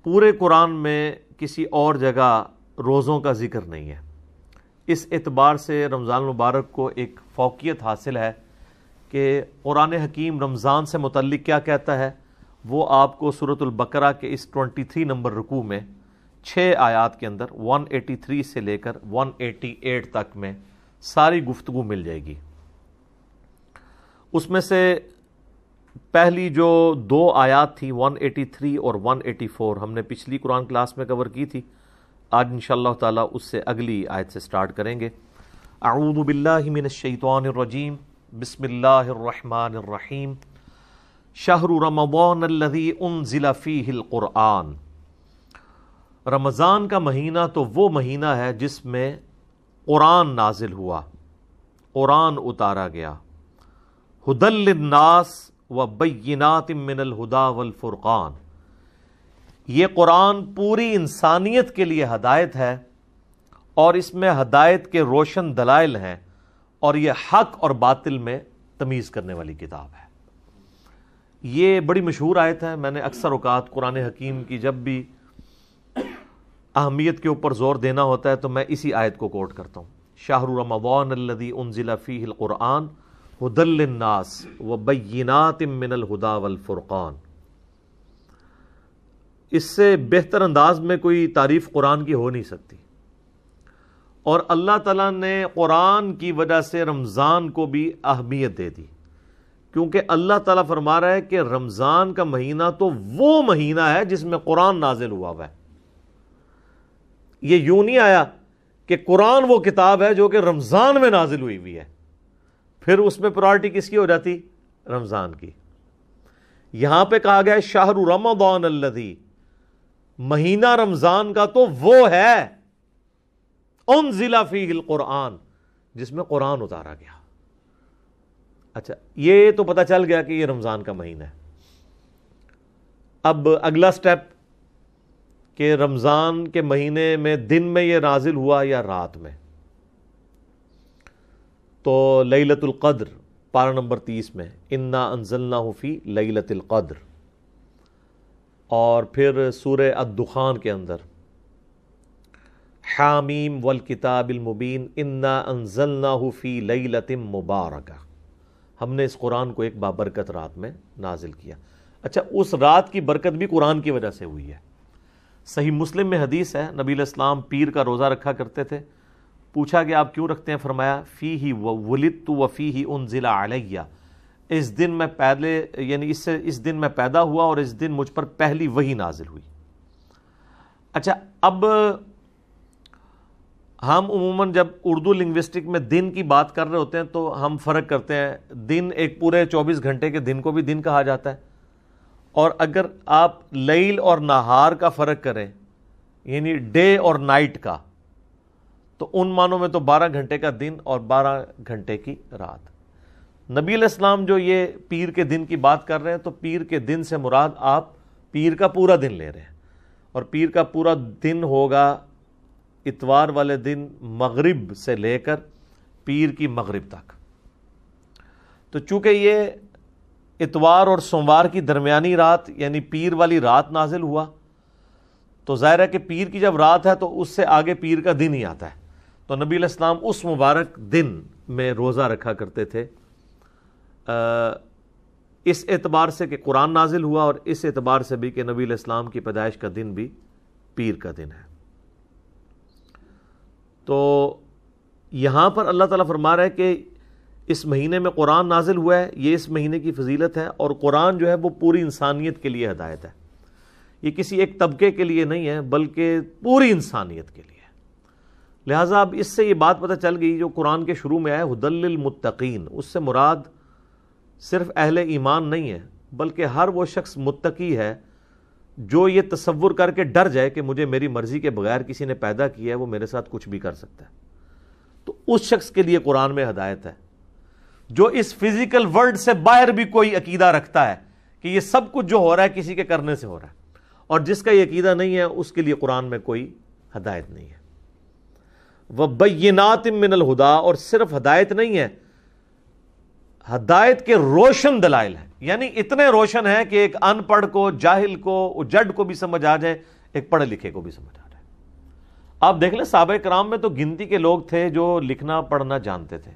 پورے قرآن میں کسی اور جگہ روزوں کا ذکر نہیں ہے۔ اس اعتبار سے رمضان المبارک کو ایک فوقیت حاصل ہے کہ قرآن حکیم رمضان سے متعلق کیا کہتا ہے وہ آپ کو سورۃ البقرہ کے اس 23 نمبر رکوع میں 6 آیات کے اندر 183 سے لے کر 188 تک میں ساری گفتگو مل جائے گی۔ اس میں سے پہلی جو 2 آیات تھی 183 اور 184 ہم نے پچھلی قرآن کلاس میں کور کی تھی۔ آج انشاءاللہ تعالی اس سے اگلی آیت سے سٹارٹ کریں گے۔ اعوذ باللہ من الشیطان الرجیم، بسم اللہ الرحمن الرحیم۔ شہر رمضان الذی انزل فیہ القرآن، رمضان کا مہینہ تو وہ مہینہ ہے جس میں قرآن نازل ہوا، قرآن اتارا گیا۔ ھدی للناس وبینات من الہدی والفرقان، یہ قرآن پوری انسانیت کے لیے ہدایت ہے اور اس میں ہدایت کے روشن دلائل ہیں، اور یہ حق اور باطل میں تمیز کرنے والی کتاب ہے۔ یہ بڑی مشہور آیت ہے۔ میں نے اکثر اوقات قرآن حکیم کی جب بھی اہمیت کے اوپر زور دینا ہوتا ہے تو میں اسی آیت کو کوٹ کرتا ہوں، شہر رمضان الذی انزل فیہ القرآن ھدی للناس وبینات من الہدی والفرقان۔ اس سے بہتر انداز میں کوئی تعریف قرآن کی ہو نہیں سکتی، اور اللہ تعالیٰ نے قرآن کی وجہ سے رمضان کو بھی اہمیت دے دی، کیونکہ اللہ تعالیٰ فرما رہا ہے کہ رمضان کا مہینہ تو وہ مہینہ ہے جس میں قرآن نازل ہوا ہے۔ یہ یوں نہیں آیا کہ قرآن وہ کتاب ہے جو کہ رمضان میں نازل ہوئی ہے، پھر اس میں پرائرٹی کس کی ہو جاتی؟ رمضان کی۔ یہاں پہ کہا گیا شہر رمضان الذی، مہینہ رمضان کا تو وہ ہے انزل فیہ القرآن، جس میں قرآن اتارا گیا۔ اچھا، یہ تو پتہ چل گیا کہ یہ رمضان کا مہینہ ہے۔ اب اگلا سٹیپ کہ رمضان کے مہینے میں دن میں یہ نازل ہوا یا رات میں؟ تو لیلۃ القدر پارہ نمبر 30 میں انا انزلناہ فی لیلۃ القدر، اور پھر سورہ الدخان کے اندر حامیم والکتاب المبین انا انزلناہ فی لیلۃ مبارکہ، ہم نے اس قرآن کو ایک بابرکت رات میں نازل کیا۔ اچھا، اس رات کی برکت بھی قرآن کی وجہ سے ہوئی ہے۔ صحیح مسلم میں حدیث ہے، نبی علیہ السلام پیر کا روزہ رکھا کرتے تھے۔ پوچھا کہ آپ کیوں رکھتے ہیں؟ فرمایا فیہ ولدت وفیہ انزل علیہ، اس دن میں پہلے یعنی اس دن میں پیدا ہوا اور اس دن مجھ پر پہلی وحی نازل ہوئی۔ اچھا، اب ہم عموماً جب اردو لنگوسٹک میں دن کی بات کر رہے ہوتے ہیں تو ہم فرق کرتے ہیں، دن ایک پورے 24 گھنٹے کے دن کو بھی دن کہا جاتا ہے، اور اگر آپ لیل اور نہار کا فرق کریں یعنی ڈے اور نائٹ کا، تو ان معنوں میں تو 12 گھنٹے کا دن اور 12 گھنٹے کی رات۔ نبی علیہ السلام جو یہ پیر کے دن کی بات کر رہے ہیں تو پیر کے دن سے مراد آپ پیر کا پورا دن لے رہے ہیں، اور پیر کا پورا دن ہوگا اتوار والے دن مغرب سے لے کر پیر کی مغرب تک۔ تو چونکہ یہ اتوار اور سوموار کی درمیانی رات یعنی پیر والی رات نازل ہوا، تو ظاہر ہے کہ پیر کی جب رات ہے تو اس سے آگے پیر کا دن ہی آتا ہے، تو نبی علیہ السلام اس مبارک دن میں روزہ رکھا کرتے تھے، اس اعتبار سے کہ قرآن نازل ہوا، اور اس اعتبار سے بھی کہ نبی علیہ السلام کی پیدائش کا دن بھی پیر کا دن ہے۔ تو یہاں پر اللہ تعالیٰ فرما رہا ہے کہ اس مہینے میں قرآن نازل ہوا ہے، یہ اس مہینے کی فضیلت ہے، اور قرآن جو ہے وہ پوری انسانیت کے لیے ہدایت ہے۔ یہ کسی ایک طبقے کے لیے نہیں ہے بلکہ پوری انسانیت کے لیے۔ لہٰذا اب اس سے یہ بات پتہ چل گئی جو قرآن کے شروع میں آیا ھدی للمتقین، اس سے مراد صرف اہل ایمان نہیں ہے بلکہ ہر وہ شخص متقی ہے جو یہ تصور کر کے ڈر جائے کہ مجھے میری مرضی کے بغیر کسی نے پیدا کیا ہے، وہ میرے ساتھ کچھ بھی کر سکتا ہے، تو اس شخص کے لیے قرآن میں ہدایت ہے۔ جو اس فزیکل ورلڈ سے باہر بھی کوئی عقیدہ رکھتا ہے کہ یہ سب کچھ جو ہو رہا ہے کسی کے کرنے سے ہو رہا ہے، اور جس کا یہ عقیدہ نہیں ہے اس کے لیے قرآن میں کوئی ہدایت نہیں ہے۔ وَبَيِّنَاتٍ مِّنَ الْهُدَىٰ، اور صرف ہدایت نہیں ہے، ہدایت کے روشن دلائل ہیں، یعنی اتنے روشن ہیں کہ ایک ان پڑھ کو، جاہل کو، جڈ کو بھی سمجھ آ جائے ایک پڑھے لکھے کو بھی سمجھ آ جائے۔ آپ دیکھ لیں صحابہ کرام میں تو گنتی کے لوگ تھے جو لکھنا پڑھنا جانتے تھے،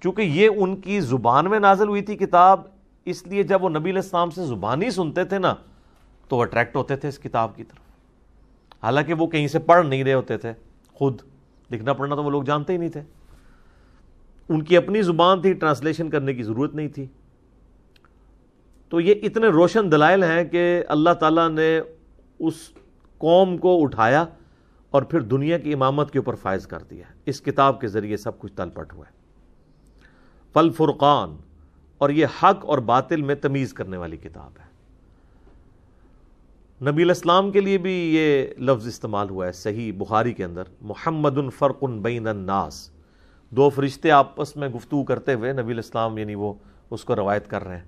چونکہ یہ ان کی زبان میں نازل ہوئی تھی کتاب، اس لیے جب وہ نبی علیہ السلام سے زبانی سنتے تھے نا تو وہ اٹریکٹ ہوتے تھے اس کتاب کی طرف، حالانکہ وہ کہیں سے پڑھ نہیں رہے ہوتے تھے، خود لکھنا پڑھنا تو وہ لوگ جانتے ہی نہیں تھے، ان کی اپنی زبان تھی، ٹرانسلیشن کرنے کی ضرورت نہیں تھی۔ تو یہ اتنے روشن دلائل ہیں کہ اللہ تعالیٰ نے اس قوم کو اٹھایا اور پھر دنیا کی امامت کے اوپر فائز کر دیا، اس کتاب کے ذریعے سب کچھ تل پٹ ہوا ہے۔ فالفرقان، اور یہ حق اور باطل میں تمیز کرنے والی کتاب ہے۔ نبی علیہ السلام کے لیے بھی یہ لفظ استعمال ہوا ہے صحیح بخاری کے اندر، محمد فرق بین الناس، دو فرشتے آپس میں گفتگو کرتے ہوئے نبی علیہ السلام یعنی وہ اس کو روایت کر رہے ہیں،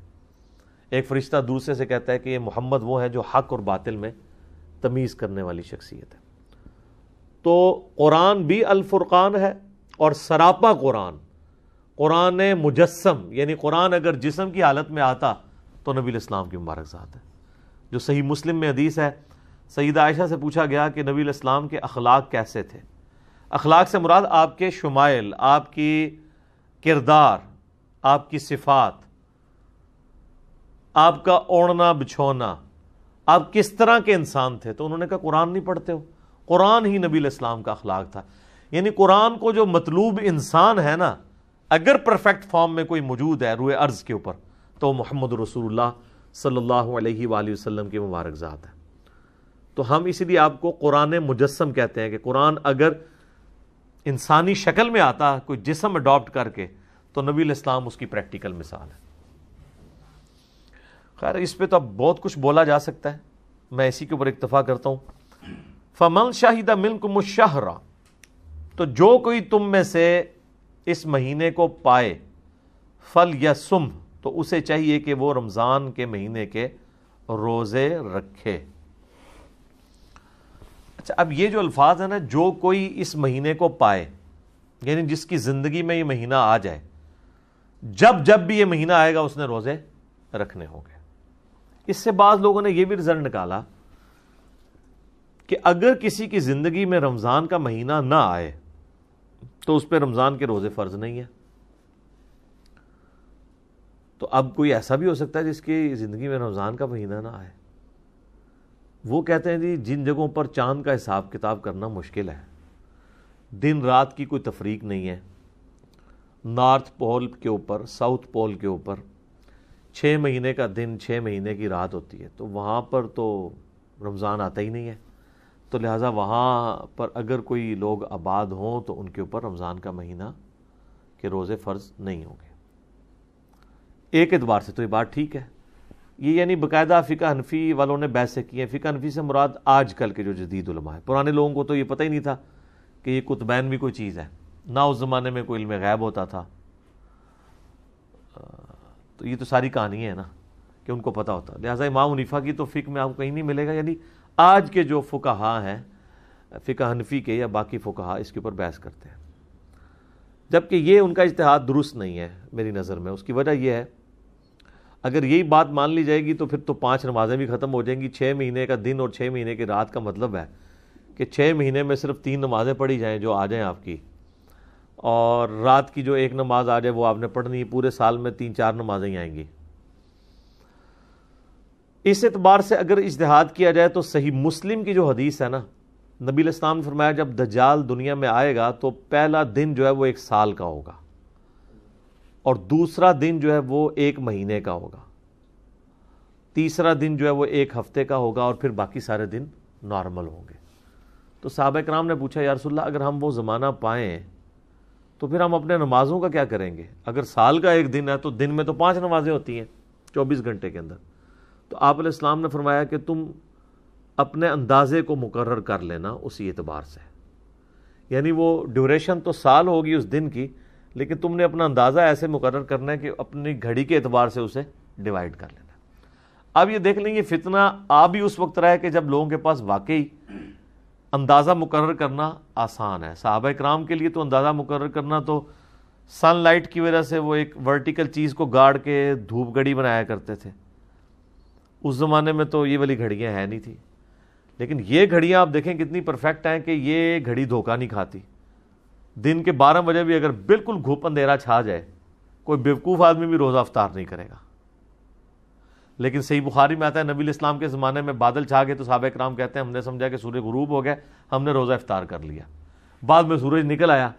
ایک فرشتہ دوسرے سے کہتا ہے کہ یہ محمد وہ ہے جو حق اور باطل میں تمیز کرنے والی شخصیت ہے۔ تو قرآن بھی الفرقان ہے، اور سراپا قرآن، قرآن مجسم، یعنی قرآن اگر جسم کی حالت میں آتا تو نبی علیہ السلام کی مبارک ذات ہے۔ جو صحیح مسلم میں حدیث ہے، سیدہ عائشہ سے پوچھا گیا کہ نبی علیہ السلام کے اخلاق کیسے تھے؟ اخلاق سے مراد آپ کے شمائل، آپ کی کردار، آپ کی صفات، آپ کا اوڑھنا بچھونا، آپ کس طرح کے انسان تھے؟ تو انہوں نے کہا قرآن نہیں پڑھتے ہو؟ قرآن ہی نبی علیہ السلام کا اخلاق تھا، یعنی قرآن کو جو مطلوب انسان ہے نا، اگر پرفیکٹ فارم میں کوئی موجود ہے روئے ارض کے اوپر تو محمد رسول اللہ صلی اللہ علیہ وآلہ وسلم کی مبارک ذات ہے۔ تو ہم اسی لیے آپ کو قرآن مجسم کہتے ہیں کہ قرآن اگر انسانی شکل میں آتا، کوئی جسم اڈاپٹ کر کے، تو نبی علیہ السلام اس کی پریکٹیکل مثال ہے۔ خیر اس پہ تو اب بہت کچھ بولا جا سکتا ہے، میں اسی کے اوپر اکتفا کرتا ہوں۔ فَمَنْ شَهِدَ مِنْكُمُ الشَّهْرَ، تو جو کوئی تم میں سے اس مہینے کو پائے، فَلْيَصُمْ، تو اسے چاہیے کہ وہ رمضان کے مہینے کے روزے رکھے۔ اچھا اب یہ جو الفاظ ہیں نا، جو کوئی اس مہینے کو پائے، یعنی جس کی زندگی میں یہ مہینہ آ جائے، جب بھی یہ مہینہ آئے گا اس نے روزے رکھنے ہوں گے۔ اس سے بعض لوگوں نے یہ بھی رزلٹ نکالا کہ اگر کسی کی زندگی میں رمضان کا مہینہ نہ آئے تو اس پہ رمضان کے روزے فرض نہیں ہیں۔ تو اب کوئی ایسا بھی ہو سکتا ہے جس کی زندگی میں رمضان کا مہینہ نہ آئے، وہ کہتے ہیں جی جن جگہوں پر چاند کا حساب کتاب کرنا مشکل ہے، دن رات کی کوئی تفریق نہیں ہے، نارتھ پول کے اوپر، ساؤتھ پول کے اوپر 6 مہینے کا دن 6 مہینے کی رات ہوتی ہے، تو وہاں پر تو رمضان آتا ہی نہیں ہے، تو لہٰذا وہاں پر اگر کوئی لوگ آباد ہوں تو ان کے اوپر رمضان کا مہینہ کے روزے فرض نہیں ہوں گے۔ ایک اعتبار سے تو یہ بات ٹھیک ہے، یہ یعنی باقاعدہ فقہ حنفی والوں نے بحثیں کی ہیں۔ فقہ حنفی سے مراد آج کل کے جو جدید علماء ہیں، پرانے لوگوں کو تو یہ پتہ ہی نہیں تھا کہ یہ قطبین بھی کوئی چیز ہے، نہ اس زمانے میں کوئی علم غیب ہوتا تھا، تو یہ تو ساری کہانی ہے نا کہ ان کو پتہ ہوتا۔ لہٰذا امام حنیفہ کی تو فقہ میں آپ کو کہیں نہیں ملے گا، یعنی آج کے جو فقہا ہیں فقہ حنفی کے یا باقی فقہا اس کے اوپر بحث کرتے ہیں، جبکہ یہ ان کا اجتہاد درست نہیں ہے میری نظر میں۔ اس کی وجہ یہ ہے اگر یہی بات مان لی جائے گی تو پھر تو 5 نمازیں بھی ختم ہو جائیں گی۔ 6 مہینے کا دن اور 6 مہینے کی رات کا مطلب ہے کہ 6 مہینے میں صرف 3 نمازیں پڑھی جائیں جو آ جائیں آپ کی، اور رات کی جو 1 نماز آ جائے وہ آپ نے پڑھنی ہے، پورے سال میں 3-4 نمازیں ہی آئیں گی۔ اس اعتبار سے اگر اجتہاد کیا جائے تو صحیح مسلم کی جو حدیث ہے نا، نبی علیہ السلام نے فرمایا جب دجال دنیا میں آئے گا تو پہلا دن جو ہے وہ 1 سال کا ہوگا، اور دوسرا دن جو ہے وہ 1 مہینے کا ہوگا، تیسرا دن جو ہے وہ 1 ہفتے کا ہوگا، اور پھر باقی سارے دن نارمل ہوں گے۔ تو صحابہ کرام نے پوچھا یا رسول اللہ اگر ہم وہ زمانہ پائیں تو پھر ہم اپنے نمازوں کا کیا کریں گے؟ اگر سال کا 1 دن ہے تو دن میں تو 5 نمازیں ہوتی ہیں 24 گھنٹے کے اندر۔ تو آپ علیہ السلام نے فرمایا کہ تم اپنے اندازے کو مقرر کر لینا اسی اعتبار سے، یعنی وہ ڈیوریشن تو سال ہوگی اس دن کی، لیکن تم نے اپنا اندازہ ایسے مقرر کرنا ہے کہ اپنی گھڑی کے اعتبار سے اسے ڈیوائیڈ کر لینا۔ اب یہ دیکھ لیں گے فتنہ آ بھی اس وقت رہا ہے کہ جب لوگوں کے پاس واقعی اندازہ مقرر کرنا آسان ہے۔ صحابہ کرام کے لیے تو اندازہ مقرر کرنا تو سن لائٹ کی وجہ سے وہ ایک ورٹیکل چیز کو گاڑ کے دھوپ گھڑی بنایا کرتے تھے، اس زمانے میں تو یہ والی گھڑیاں ہیں نہیں تھی، لیکن یہ گھڑیاں آپ دیکھیں کتنی پرفیکٹ ہیں کہ یہ گھڑی دھوکہ نہیں کھاتی. دن کے 12 بجے بھی اگر بالکل گھوپ اندھیرا چھا جائے کوئی بیوقوف آدمی بھی روزہ افطار نہیں کرے گا. لیکن صحیح بخاری میں آتا ہے نبی علیہ السلام کے زمانے میں بادل چھا گئے تو صحابہ کرام کہتے ہیں ہم نے سمجھا کہ سورج غروب ہو گیا, ہم نے روزہ افطار کر لیا. بعد میں سورج نکل آیا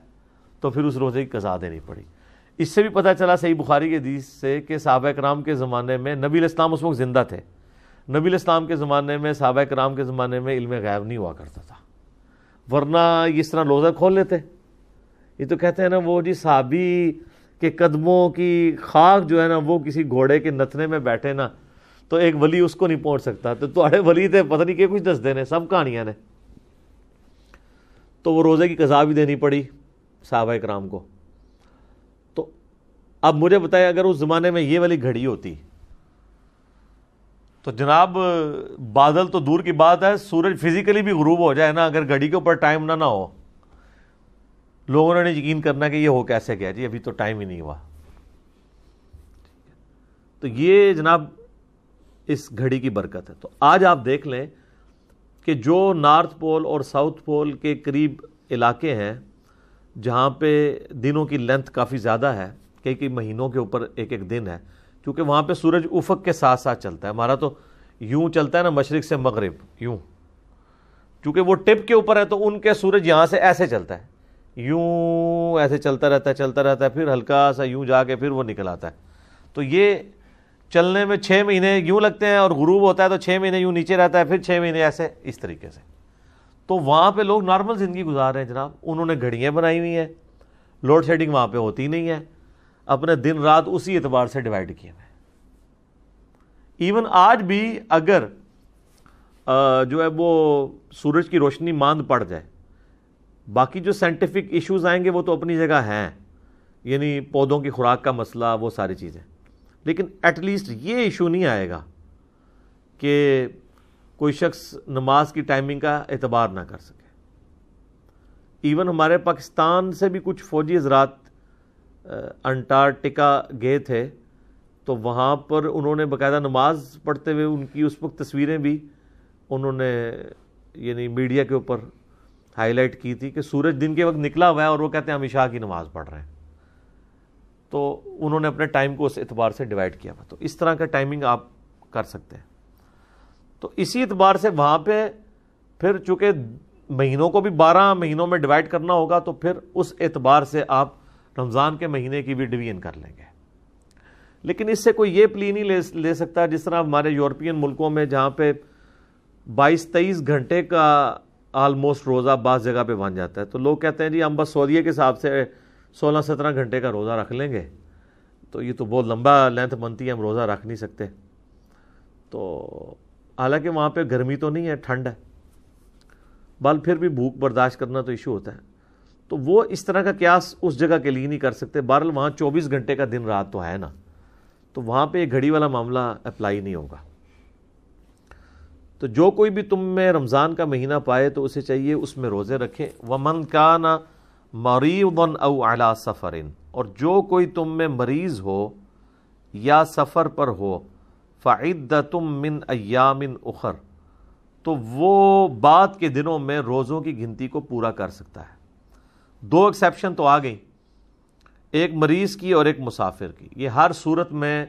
تو پھر اس روزے کی قضا دینی پڑی. اس سے بھی پتہ چلا صحیح بخاری کے حدیث سے کہ صحابہ کرام کے زمانے میں نبی علیہ السلام اس وقت زندہ تھے. نبی علیہ السلام کے زمانے میں صحابہ کرام کے زمانے میں علم غیب نہیں ہوا کرتا تھا, ورنہ اس طرح روزہ کھول لیتے. یہ تو کہتے ہیں نا وہ جی صحابی کے قدموں کی خاک جو ہے نا وہ کسی گھوڑے کے نتنے میں بیٹھے نا تو ایک ولی اس کو نہیں پہنچ سکتا. تو تھوڑے ولی تھے پتہ نہیں کہ کچھ دس دینے سب کہانیاں نے. تو وہ روزے کی قضا بھی دینی پڑی صحابہ کرام کو. تو اب مجھے بتائیں اگر اس زمانے میں یہ والی گھڑی ہوتی تو جناب بادل تو دور کی بات ہے, سورج فزیکلی بھی غروب ہو جائے نا, اگر گھڑی کے اوپر ٹائم نہ ہو, لوگوں نے یقین کرنا کہ یہ ہو کیسے گیا جی, ابھی تو ٹائم ہی نہیں ہوا. تو یہ جناب اس گھڑی کی برکت ہے. تو آج آپ دیکھ لیں کہ جو نارتھ پول اور ساؤتھ پول کے قریب علاقے ہیں جہاں پہ دنوں کی لینتھ کافی زیادہ ہے, کئی مہینوں کے اوپر ایک ایک دن ہے, کیونکہ وہاں پہ سورج افق کے ساتھ ساتھ چلتا ہے. ہمارا تو یوں چلتا ہے نا مشرق سے مغرب یوں, چونکہ وہ ٹپ کے اوپر ہے تو ان کے سورج یہاں سے ایسے چلتا ہے, یوں ایسے چلتا رہتا ہے, پھر ہلکا سا یوں جا کے پھر وہ نکل آتا ہے. تو یہ چلنے میں 6 مہینے یوں لگتے ہیں, اور غروب ہوتا ہے تو 6 مہینے یوں نیچے رہتا ہے, پھر 6 مہینے ایسے اس طریقے سے. تو وہاں پہ لوگ نارمل زندگی گزار رہے ہیں جناب. انہوں نے گھڑیاں بنائی ہوئی ہیں, لوڈ شیڈنگ وہاں پہ ہوتی نہیں ہے, اپنے دن رات اسی اعتبار سے ڈیوائڈ کیے ہوئے. ایون آج بھی اگر جو ہے وہ سورج کی روشنی ماند پڑ جائے, باقی جو سائنٹیفک ایشوز آئیں گے وہ تو اپنی جگہ ہیں, یعنی پودوں کی خوراک کا مسئلہ وہ ساری چیزیں, لیکن ایٹ لیسٹ یہ ایشو نہیں آئے گا کہ کوئی شخص نماز کی ٹائمنگ کا اعتبار نہ کر سکے. ایون ہمارے پاکستان سے بھی کچھ فوجی حضرات انٹارکٹیکا گئے تھے, تو وہاں پر انہوں نے باقاعدہ نماز پڑھتے ہوئے ان کی اس وقت تصویریں بھی انہوں نے یعنی میڈیا کے اوپر ہائی لائٹ کی تھی کہ سورج دن کے وقت نکلا ہوا ہے اور وہ کہتے ہیں ہم عشاء کی نماز پڑھ رہے ہیں. تو انہوں نے اپنے ٹائم کو اس اعتبار سے ڈیوائڈ کیا ہوا. تو اس طرح کا ٹائمنگ آپ کر سکتے ہیں. تو اسی اعتبار سے وہاں پہ پھر چونکہ مہینوں کو بھی 12 مہینوں میں ڈیوائڈ کرنا ہوگا, تو پھر اس اعتبار سے آپ رمضان کے مہینے کی بھی ڈویژن کر لیں گے. لیکن اس سے کوئی یہ پلی نہیں لے سکتا جس طرح ہمارے یورپین ملکوں میں جہاں پہ 22-23 گھنٹے کا آلموسٹ روزہ بعض جگہ پہ بن جاتا ہے. تو لوگ کہتے ہیں جی ہم بس سعودیہ کے حساب سے 16-17 گھنٹے کا روزہ رکھ لیں گے, تو یہ تو بہت لمبا لینتھ بنتی ہے, ہم روزہ رکھ نہیں سکتے. تو حالانکہ وہاں پہ گرمی تو نہیں ہے, ٹھنڈ ہے, بل پھر بھی بھوک برداشت کرنا تو ایشو ہوتا ہے. تو وہ اس طرح کا قیاس اس جگہ کے لیے نہیں کر سکتے. بہرحال وہاں 24 گھنٹے کا دن رات تو ہے نا, تو وہاں پہ ایک گھڑی والا معاملہ اپلائی نہیں ہوگا. تو جو کوئی بھی تم میں رمضان کا مہینہ پائے تو اسے چاہیے اس میں روزے رکھے. وَمَنْ كَانَ مَرِيضًا أَوْ عَلَى سَفَرٍ, اور جو کوئی تم میں مریض ہو یا سفر پر ہو, فَعِدَّةٌ مِّنْ أَيَّامٍ أُخَرَ, تو وہ بعد کے دنوں میں روزوں کی گنتی کو پورا کر سکتا ہے. 2 ایکسیپشن تو آ گئی, ایک مریض کی اور ایک مسافر کی. یہ ہر صورت میں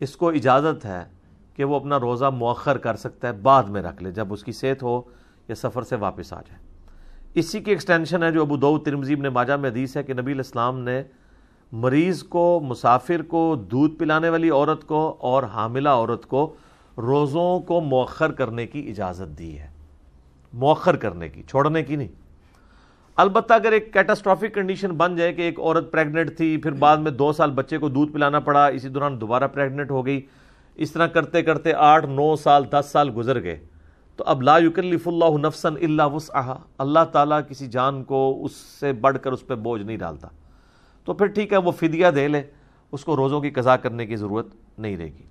اس کو اجازت ہے کہ وہ اپنا روزہ مؤخر کر سکتا ہے, بعد میں رکھ لے جب اس کی صحت ہو یا سفر سے واپس آ جائے. اسی کی ایکسٹینشن ہے جو ابو داؤد ترمذی ابن ماجہ میں حدیث ہے کہ نبی علیہ السلام نے مریض کو, مسافر کو, دودھ پلانے والی عورت کو اور حاملہ عورت کو روزوں کو مؤخر کرنے کی اجازت دی ہے. مؤخر کرنے کی, چھوڑنے کی نہیں. البتہ اگر ایک کیٹاسٹرافک کنڈیشن بن جائے کہ ایک عورت پریگننٹ تھی, پھر بعد میں 2 سال بچے کو دودھ پلانا پڑا, اسی دوران دوبارہ پریگننٹ ہو گئی, اس طرح کرتے کرتے 8-9 سال 10 سال گزر گئے, تو اب لا یکلف اللہ نفسا الا وسعها, اللہ تعالیٰ کسی جان کو اس سے بڑھ کر اس پہ بوجھ نہیں ڈالتا. تو پھر ٹھیک ہے وہ فدیہ دے لے, اس کو روزوں کی قضا کرنے کی ضرورت نہیں رہے گی.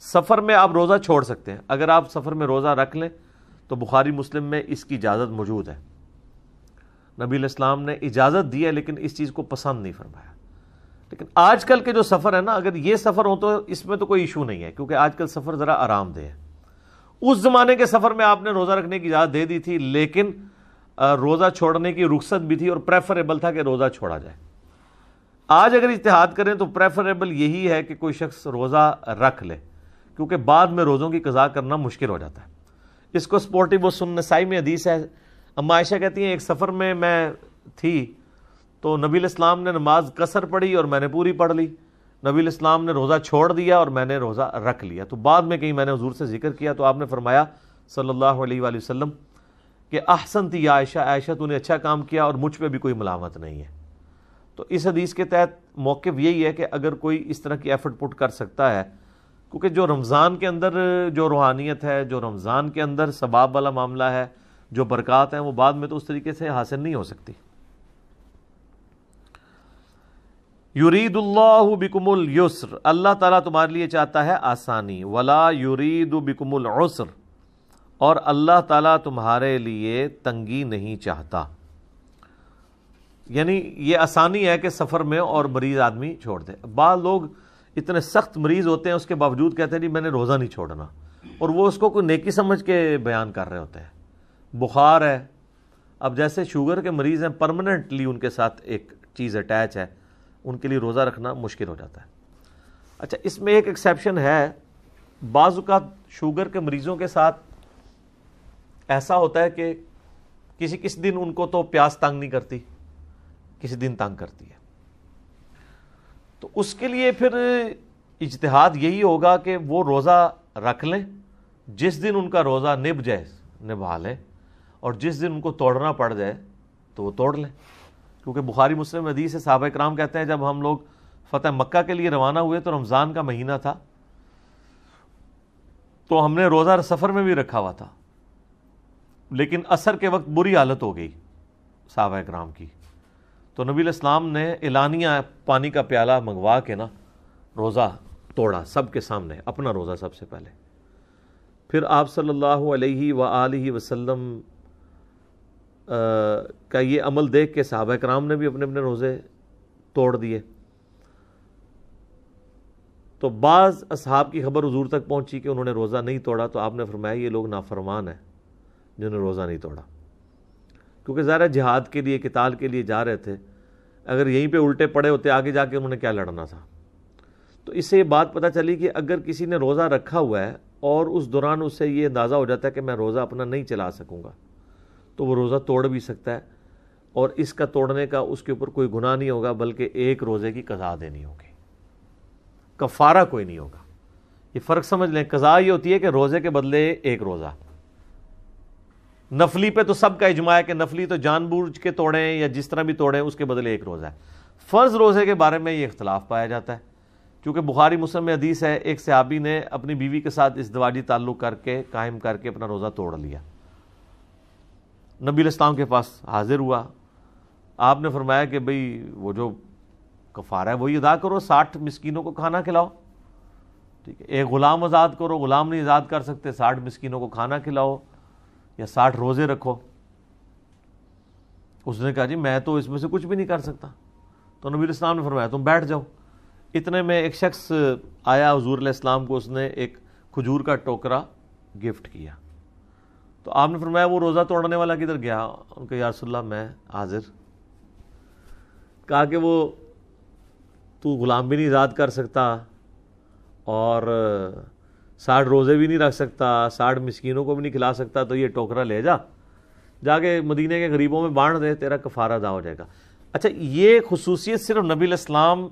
سفر میں آپ روزہ چھوڑ سکتے ہیں. اگر آپ سفر میں روزہ رکھ لیں تو بخاری مسلم میں اس کی اجازت موجود ہے. نبی علیہ السلام نے اجازت دی ہے لیکن اس چیز کو پسند نہیں فرمایا. لیکن آج کل کے جو سفر ہے نا, اگر یہ سفر ہو تو اس میں تو کوئی ایشو نہیں ہے, کیونکہ آج کل سفر ذرا آرام دہ ہے. اس زمانے کے سفر میں آپ نے روزہ رکھنے کی اجازت دے دی تھی، لیکن روزہ چھوڑنے کی رخصت بھی تھی اور پریفریبل تھا کہ روزہ چھوڑا جائے۔ آج اگر اجتہاد کریں تو پریفریبل یہی ہے کہ کوئی شخص روزہ رکھ لے، کیونکہ بعد میں روزوں کی قضا کرنا مشکل ہو جاتا ہے۔ اس کو سپورٹیو سنن نسائی میں حدیث ہے، اما عائشہ کہتی ہیں ایک سفر میں تھی تو نبی علیہ السلام نے نماز قصر پڑھی اور میں نے پوری پڑھ لی، نبی علیہ السلام نے روزہ چھوڑ دیا اور میں نے روزہ رکھ لیا۔ تو بعد میں کہیں میں نے حضور سے ذکر کیا تو آپ نے فرمایا صلی اللہ علیہ وآلہ وسلم کہ احسنتی یا عائشہ، عائشہ تو نے اچھا کام کیا اور مجھ پہ بھی کوئی ملامت نہیں ہے۔ تو اس حدیث کے تحت موقف یہی ہے کہ اگر کوئی اس طرح کی ایفرٹ پٹ کر سکتا ہے، کیونکہ جو رمضان کے اندر جو روحانیت ہے، جو رمضان کے اندر ثواب والا معاملہ ہے، جو برکات ہیں، وہ بعد میں تو اس طریقے سے حاصل نہیں ہو سکتی۔ یرید اللہ بکم اليسر، اللہ تعالیٰ تمہارے لیے چاہتا ہے آسانی، ولا یرید بکم العسر، اور اللہ تعالیٰ تمہارے لیے تنگی نہیں چاہتا۔ یعنی یہ آسانی ہے کہ سفر میں اور مریض آدمی چھوڑ دے۔ بعض لوگ اتنے سخت مریض ہوتے ہیں، اس کے باوجود کہتے ہیں جی میں نے روزہ نہیں چھوڑنا، اور وہ اس کو کوئی نیکی سمجھ کے بیان کر رہے ہوتے ہیں۔ بخار ہے، اب جیسے شوگر کے مریض ہیں، پرماننٹلی ان کے ساتھ ایک چیز اٹیچ ہے، ان کے لیے روزہ رکھنا مشکل ہو جاتا ہے۔ اچھا، اس میں ایک ایکسیپشن ہے، بعض اوقات شوگر کے مریضوں کے ساتھ ایسا ہوتا ہے کہ کسی دن ان کو تو پیاس تنگ نہیں کرتی، کسی دن تنگ کرتی ہے، تو اس کے لیے پھر اجتہاد یہی ہوگا کہ وہ روزہ رکھ لیں، جس دن ان کا روزہ نبھ جائے نبھا لیں، اور جس دن ان کو توڑنا پڑ جائے تو وہ توڑ لیں۔ کیونکہ بخاری مسلم حدیث ہے، صحابہ کرام کہتے ہیں جب ہم لوگ فتح مکہ کے لیے روانہ ہوئے تو رمضان کا مہینہ تھا، تو ہم نے روزہ سفر میں بھی رکھا ہوا تھا، لیکن عصر کے وقت بری حالت ہو گئی صحابہ کرام کی، تو نبی علیہ السلام نے اعلانیہ پانی کا پیالہ منگوا کے نا روزہ توڑا سب کے سامنے، اپنا روزہ سب سے پہلے۔ پھر آپ صلی اللہ علیہ وآلہ وسلم کا یہ عمل دیکھ کے صحابہ کرام نے بھی اپنے اپنے روزے توڑ دیے۔ تو بعض اصحاب کی خبر حضور تک پہنچی کہ انہوں نے روزہ نہیں توڑا، تو آپ نے فرمایا یہ لوگ نافرمان ہیں جنہوں نے روزہ نہیں توڑا، کیونکہ ظاہر جہاد کے لیے، قتال کے لیے جا رہے تھے، اگر یہیں پہ الٹے پڑے ہوتے آگے جا کے انہوں نے کیا لڑنا تھا۔ تو اس سے یہ بات پتہ چلی کہ اگر کسی نے روزہ رکھا ہوا ہے اور اس دوران اس سے یہ اندازہ ہو جاتا ہے کہ میں روزہ اپنا نہیں چلا سکوں گا، تو وہ روزہ توڑ بھی سکتا ہے، اور اس کا توڑنے کا اس کے اوپر کوئی گناہ نہیں ہوگا، بلکہ ایک روزے کی قضا دینی ہوگی، کفارہ کوئی نہیں ہوگا۔ یہ فرق سمجھ لیں، قضا یہ ہوتی ہے کہ روزے کے بدلے ایک روزہ، نفلی پہ تو سب کا اجماع ہے کہ نفلی تو جان بوجھ کے توڑیں یا جس طرح بھی توڑیں، اس کے بدلے ایک روزہ ہے۔ فرض روزے کے بارے میں یہ اختلاف پایا جاتا ہے، کیونکہ بخاری مسلم میں حدیث ہے ایک صحابی نے اپنی بیوی کے ساتھ ازدواجی تعلق کر کے قائم کر کے اپنا روزہ توڑ لیا، نبی علیہ السلام کے پاس حاضر ہوا، آپ نے فرمایا کہ بھئی وہ جو کفارہ ہے وہی ادا کرو، 60 مسکینوں کو کھانا کھلاؤ، ٹھیک ہے، ایک غلام آزاد کرو، غلام نہیں آزاد کر سکتے، 60 مسکینوں کو کھانا کھلاؤ یا 60 روزے رکھو۔ اس نے کہا جی میں تو اس میں سے کچھ بھی نہیں کر سکتا، تو نبی علیہ السلام نے فرمایا تم بیٹھ جاؤ۔ اتنے میں ایک شخص آیا حضور علیہ السلام کو، اس نے ایک کھجور کا ٹوکرا گفٹ کیا، تو آپ نے فرمایا وہ روزہ توڑنے والا کدھر گیا؟ ان کو یا رسول اللہ میں حاضر۔ کہا کہ وہ تو غلام بھی نہیں آزاد کر سکتا اور 60 روزے بھی نہیں رکھ سکتا، 60 مسکینوں کو بھی نہیں کھلا سکتا، تو یہ ٹوکرا لے جا کے مدینے کے غریبوں میں بانٹ دے، تیرا کفارہ ادا ہو جائے گا۔ اچھا، یہ خصوصیت صرف نبی علیہ السلام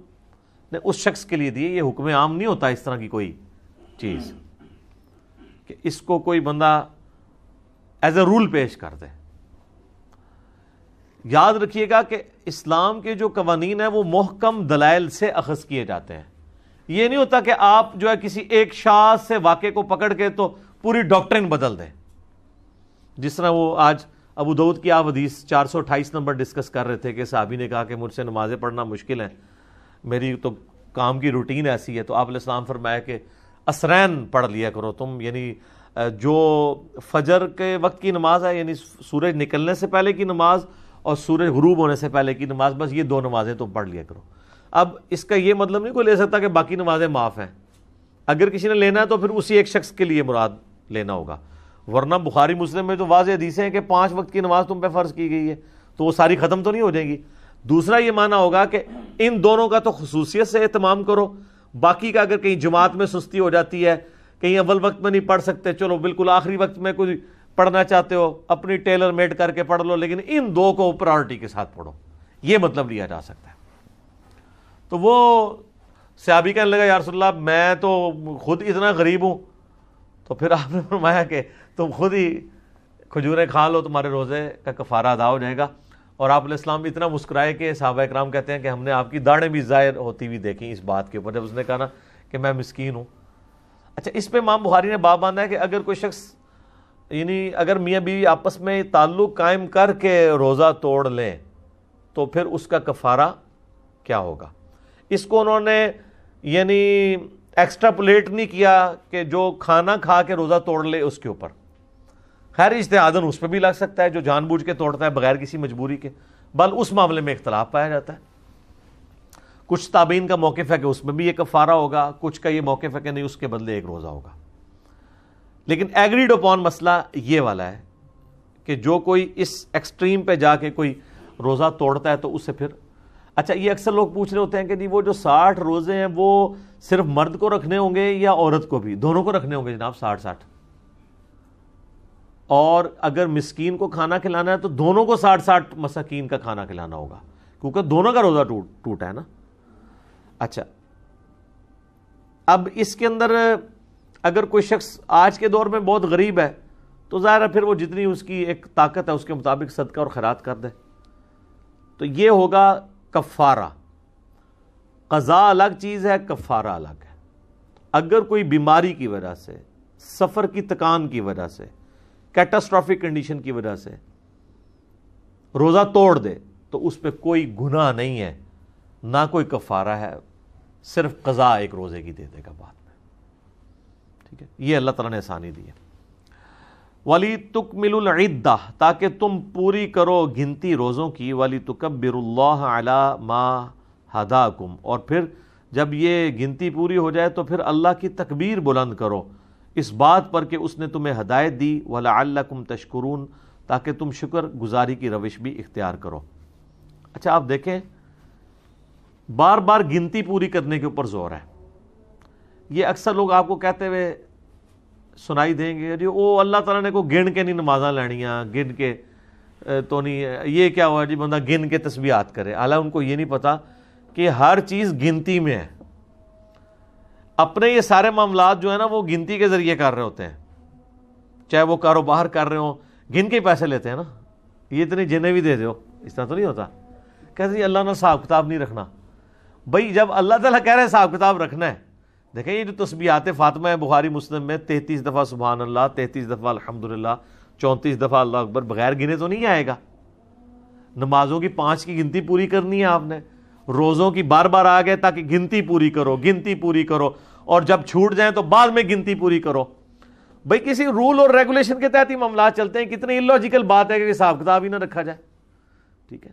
نے اس شخص کے لیے دی، یہ حکم عام نہیں ہوتا اس طرح کی کوئی چیز کہ اس کو کوئی بندہ ایز اے رول پیش کر دے۔ یاد رکھیے گا کہ اسلام کے جو قوانین ہیں وہ محکم دلائل سے اخذ کیے جاتے ہیں، یہ نہیں ہوتا کہ آپ جو ہے کسی ایک شاذ سے واقعے کو پکڑ کے تو پوری ڈاکٹرن بدل دیں۔ جس طرح وہ آج ابو داؤد کی آپ حدیث 428 نمبر ڈسکس کر رہے تھے کہ صحابی نے کہا کہ مجھ سے نمازیں پڑھنا مشکل ہے، میری تو کام کی روٹین ایسی ہے، تو آپ علیہ السلام فرمایا کہ اسرین پڑھ لیا کرو تم، یعنی جو فجر کے وقت کی نماز ہے، یعنی سورج نکلنے سے پہلے کی نماز اور سورج غروب ہونے سے پہلے کی نماز، بس یہ 2 نمازیں تم پڑھ لیا کرو۔ اب اس کا یہ مطلب نہیں کوئی لے سکتا کہ باقی نمازیں معاف ہیں، اگر کسی نے لینا ہے تو پھر اسی ایک شخص کے لیے مراد لینا ہوگا، ورنہ بخاری مسلم میں تو واضح حدیثیں ہیں کہ 5 وقت کی نماز تم پہ فرض کی گئی ہے، تو وہ ساری ختم تو نہیں ہو جائیں گی۔ دوسرا یہ معنی ہوگا کہ ان دونوں کا تو خصوصیت سے اہتمام کرو، باقی کا اگر کہیں جماعت میں سستی ہو جاتی ہے، کہیں اول وقت میں نہیں پڑھ سکتے، چلو بالکل آخری وقت میں کوئی پڑھنا چاہتے ہو اپنی ٹیلر میڈ کر کے پڑھ لو، لیکن ان دو کو پرائورٹی کے ساتھ پڑھو، یہ مطلب لیا جا سکتا ہے۔ تو وہ صحابی کہنے لگا یا رسول اللہ میں تو خود اتنا غریب ہوں، تو پھر آپ نے فرمایا کہ تم خود ہی کھجوریں کھا لو، تمہارے روزے کا کفارہ ادا ہو جائے گا۔ اور آپ علیہ السلام اتنا مسکرائے کہ صحابہ اکرام کہتے ہیں کہ ہم نے آپ کی داڑھیں بھی ظاہر ہوتی ہوئی دیکھیں اس بات کے اوپر، جب اس نے کہا نا کہ میں مسکین ہوں۔ اچھا، اس پہ امام بخاری نے باب باندھا ہے کہ اگر کوئی شخص یعنی اگر میاں بیوی آپس میں تعلق قائم کر کے روزہ توڑ لیں تو پھر اس کا کفارہ کیا ہوگا۔ اس کو انہوں نے یعنی ایکسٹراپولیٹ نہیں کیا کہ جو کھانا کھا کے روزہ توڑ لے اس کے اوپر، خیر اجتہاداً اس پہ بھی لگ سکتا ہے جو جان بوجھ کے توڑتا ہے بغیر کسی مجبوری کے، بل اس معاملے میں اختلاف پایا جاتا ہے۔ کچھ تابعین کا موقف ہے کہ اس میں بھی یہ کفارہ ہوگا، کچھ کا یہ موقف ہے کہ نہیں، اس کے بدلے ایک روزہ ہوگا۔ لیکن ایگریڈ اپون مسئلہ یہ والا ہے کہ جو کوئی اس ایکسٹریم پہ جا کے کوئی روزہ توڑتا ہے تو اس سے پھر اچھا، یہ اکثر لوگ پوچھ رہے ہوتے ہیں کہ جی وہ جو 60 روزے ہیں وہ صرف مرد کو رکھنے ہوں گے یا عورت کو بھی؟ دونوں کو رکھنے ہوں گے جناب، 60 اور اگر مسکین کو کھانا کھلانا ہے تو دونوں کو 60 مساکین کا کھانا کھلانا ہوگا، کیونکہ دونوں کا روزہ ٹوٹا ہے نا۔ اچھا، اب اس کے اندر اگر کوئی شخص آج کے دور میں بہت غریب ہے تو ظاہر ہے پھر وہ جتنی اس کی ایک طاقت ہے اس کے مطابق صدقہ اور خیرات کر دے، تو یہ ہوگا کفارہ۔ قضاء الگ چیز ہے، کفارہ الگ ہے۔ اگر کوئی بیماری کی وجہ سے، سفر کی تکان کی وجہ سے، کیٹاسٹرافک کنڈیشن کی وجہ سے روزہ توڑ دے تو اس پہ کوئی گناہ نہیں ہے، نہ کوئی کفارہ ہے، صرف قضاء ایک روزے کی دے دے گا بعد میں، ٹھیک ہے۔ یہ اللہ تعالیٰ نے آسانی دی ہے۔ وَلِتُكْمِلُوا الْعِدَّةَ، تاکہ تم پوری کرو گنتی روزوں کی، وَلِتُكَبِّرُوا اللَّهَ عَلَى مَا هَدَاكُمْ، اور پھر جب یہ گنتی پوری ہو جائے تو پھر اللہ کی تکبیر بلند کرو اس بات پر کہ اس نے تمہیں ہدایت دی، وَلَعَلَّكُمْ تَشْكُرُونَ، تاکہ تم شکر گزاری کی روش بھی اختیار کرو۔ اچھا، آپ دیکھیں بار بار گنتی پوری کرنے کے اوپر زور ہے۔ یہ اکثر لوگ آپ کو کہتے ہوئے سنائی دیں گے جی وہ اللہ تعالیٰ نے کو گن کے نہیں نمازاں لینیاں، گن کے تو نہیں، یہ کیا ہوا جی بندہ گن کے تسبیحات کرے، حالانکہ ان کو یہ نہیں پتا کہ ہر چیز گنتی میں ہے۔ اپنے یہ سارے معاملات جو ہیں نا وہ گنتی کے ذریعے کر رہے ہوتے ہیں، چاہے وہ کاروبار کر رہے ہوں، گن کے پیسے لیتے ہیں نا، یہ اتنی جنہیں بھی دے دو، اس طرح تو نہیں ہوتا۔ کہتے جی اللہ نے حساب کتاب نہیں رکھنا۔ بھائی جب اللہ تعالیٰ کہہ رہے حساب کتاب رکھنا ہے، دیکھیں یہ جو تسبیحات فاطمہ ہے بخاری مسلم میں 33 دفعہ سبحان اللہ، 33 دفعہ الحمدللہ، 34 دفعہ اللہ اکبر، بغیر گنے تو نہیں آئے گا۔ نمازوں کی 5 کی گنتی پوری کرنی ہے آپ نے، روزوں کی بار بار آ گئے تاکہ گنتی پوری کرو، گنتی پوری کرو، اور جب چھوٹ جائیں تو بعد میں گنتی پوری کرو۔ بھئی کسی رول اور ریگولیشن کے تحت ہی معاملات چلتے ہیں، کتنی illogical بات ہے کہ حساب کتاب ہی نہ رکھا جائے، ٹھیک ہے۔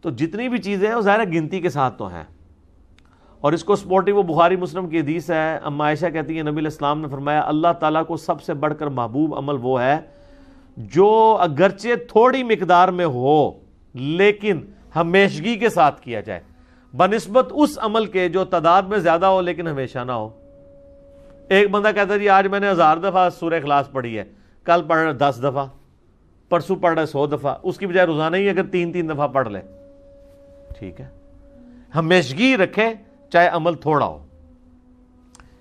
تو جتنی بھی چیزیں ہیں وہ ظاہر ہے گنتی کے ساتھ تو ہیں، اور اس کو سپورٹی وہ بخاری مسلم کی حدیث ہے، اما عائشہ کہتی ہیں نبی علیہ السلام نے فرمایا اللہ تعالیٰ کو سب سے بڑھ کر محبوب عمل وہ ہے جو اگرچہ تھوڑی مقدار میں ہو لیکن ہمیشگی کے ساتھ کیا جائے، بنسبت اس عمل کے جو تعداد میں زیادہ ہو لیکن ہمیشہ نہ ہو۔ ایک بندہ کہتا ہے جی آج میں نے 1000 دفعہ سورہ اخلاص پڑھی ہے، کل پڑھ رہا 10 دفعہ، پرسوں پڑھ رہا 100 دفعہ، اس کی بجائے روزانہ ہی اگر 3 دفعہ پڑھ لے، ٹھیک ہے۔ ہمیشگی رکھے چاہے عمل تھوڑا ہو۔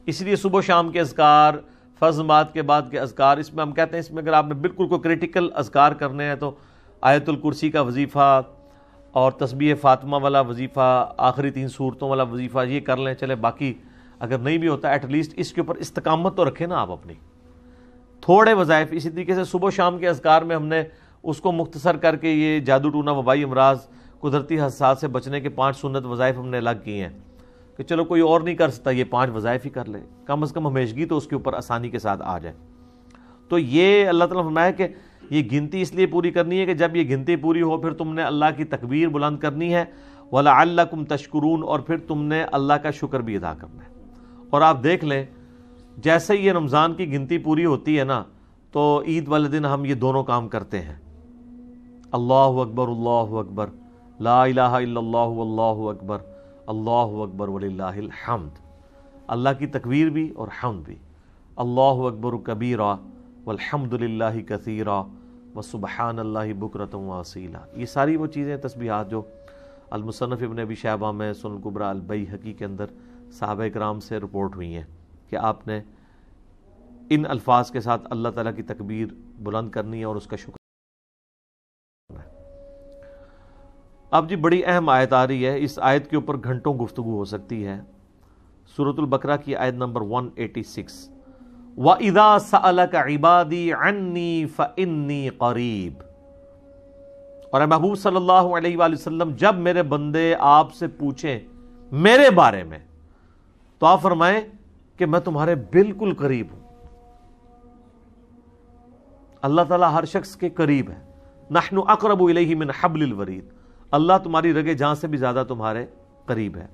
اس لیے صبح و شام کے اذکار، فرض نماز کے بعد کے اذکار، اس میں ہم کہتے ہیں اس میں اگر آپ نے بالکل کوئی کریٹیکل اذکار کرنے ہیں تو آیت الکرسی کا وظیفہ اور تسبیح فاطمہ والا وظیفہ، آخری 3 سورتوں والا وظیفہ یہ کر لیں، چلے باقی اگر نہیں بھی ہوتا ایٹ لیسٹ اس کے اوپر استقامت تو رکھیں نا آپ اپنی، تھوڑے وظائف۔ اسی طریقے سے صبح و شام کے اذکار میں ہم نے اس کو مختصر کر کے یہ جادو ٹونا، وبائی امراض، قدرتی حادثات سے بچنے کے 5 سنت وظائف ہم نے الگ کیے ہیں کہ چلو کوئی اور نہیں کر سکتا یہ 5 وظائف ہی کر لے، کم از کم ہمیشگی تو اس کے اوپر آسانی کے ساتھ آ جائے۔ تو یہ اللہ تعالیٰ نے فرمایا کہ یہ گنتی اس لیے پوری کرنی ہے کہ جب یہ گنتی پوری ہو پھر تم نے اللہ کی تکبیر بلند کرنی ہے، وَلَعَلَّكُمْ تَشْكُرُونَ، اور پھر تم نے اللہ کا شکر بھی ادا کرنا ہے۔ اور آپ دیکھ لیں جیسے یہ رمضان کی گنتی پوری ہوتی ہے نا تو عید والے دن ہم یہ دونوں کام کرتے ہیں، اللہ اکبر، لا الہ الا اللہ واللہ اکبر وللہ الحمد، اللہ کی تکبیر بھی اور حمد بھی، اللہ اکبر کبیرا والحمد للہ کثیرا وسبحان اللہ بکرۃ واصیلا۔ یہ ساری وہ چیزیں تسبیحات جو المصنف ابن ابی شیبہ میں سنن کبریٰ البیہقی کے اندر صحابہ کرام سے رپورٹ ہوئی ہیں کہ آپ نے ان الفاظ کے ساتھ اللہ تعالیٰ کی تکبیر بلند کرنی ہے اور اس کا شکر کرنا ہے۔ اب جی بڑی اہم آیت آ رہی ہے، اس آیت کے اوپر گھنٹوں گفتگو ہو سکتی ہے۔ سورۃ البقرہ کی آیت نمبر 186، وَإِذَا سَأَلَكَ عِبَادِي عَنِّي فَإِنِّي قَرِيب۔ اور اے محبوب صلی اللہ علیہ وآلہ وسلم، جب میرے بندے آپ سے پوچھیں میرے بارے میں تو آپ فرمائیں کہ میں تمہارے بالکل قریب ہوں۔ اللہ تعالیٰ ہر شخص کے قریب ہے، نحن اقرب الیہ من حبل الورید، اللہ تمہاری رگے جان سے بھی زیادہ تمہارے قریب ہے۔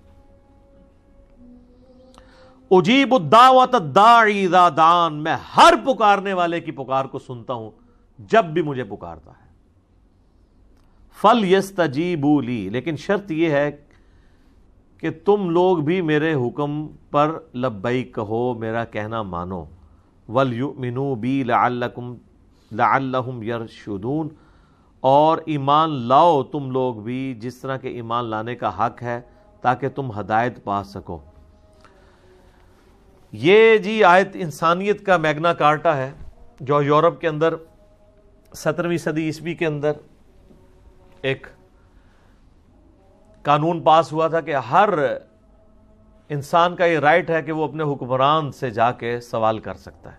اجیب الدعوۃ الداعی اذا دعان، میں ہر پکارنے والے کی پکار کو سنتا ہوں جب بھی مجھے پکارتا ہے۔ فَلْيَسْتَجِيبُوا لِي، لیکن شرط یہ ہے کہ تم لوگ بھی میرے حکم پر لبیک کہو، میرا کہنا مانو، وَلْيُؤْمِنُوا بِي لَعَلَّهُمْ يَرْشُدُونَ، اور ایمان لاؤ تم لوگ بھی جس طرح کے ایمان لانے کا حق ہے تاکہ تم ہدایت پا سکو۔ یہ جی آیت انسانیت کا میگنا کارٹا ہے جو یورپ کے اندر 17ویں صدی عیسوی کے اندر ایک قانون پاس ہوا تھا کہ ہر انسان کا یہ رائٹ ہے کہ وہ اپنے حکمران سے جا کے سوال کر سکتا ہے،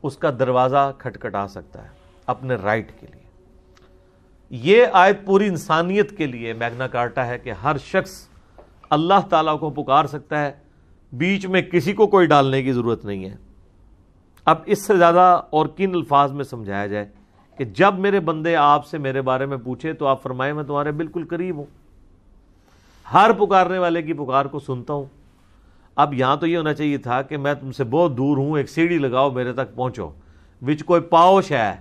اس کا دروازہ کھٹکھٹا سکتا ہے اپنے رائٹ کے لیے۔ یہ آیت پوری انسانیت کے لیے میگنا کارٹا ہے کہ ہر شخص اللہ تعالیٰ کو پکار سکتا ہے، بیچ میں کسی کو کوئی ڈالنے کی ضرورت نہیں ہے۔ اب اس سے زیادہ اور کن الفاظ میں سمجھایا جائے کہ جب میرے بندے آپ سے میرے بارے میں پوچھے تو آپ فرمائیں میں تمہارے بالکل قریب ہوں، ہر پکارنے والے کی پکار کو سنتا ہوں۔ اب یہاں تو یہ ہونا چاہیے تھا کہ میں تم سے بہت دور ہوں، ایک سیڑھی لگاؤ میرے تک پہنچو، وچ کوئی پاؤش ہے،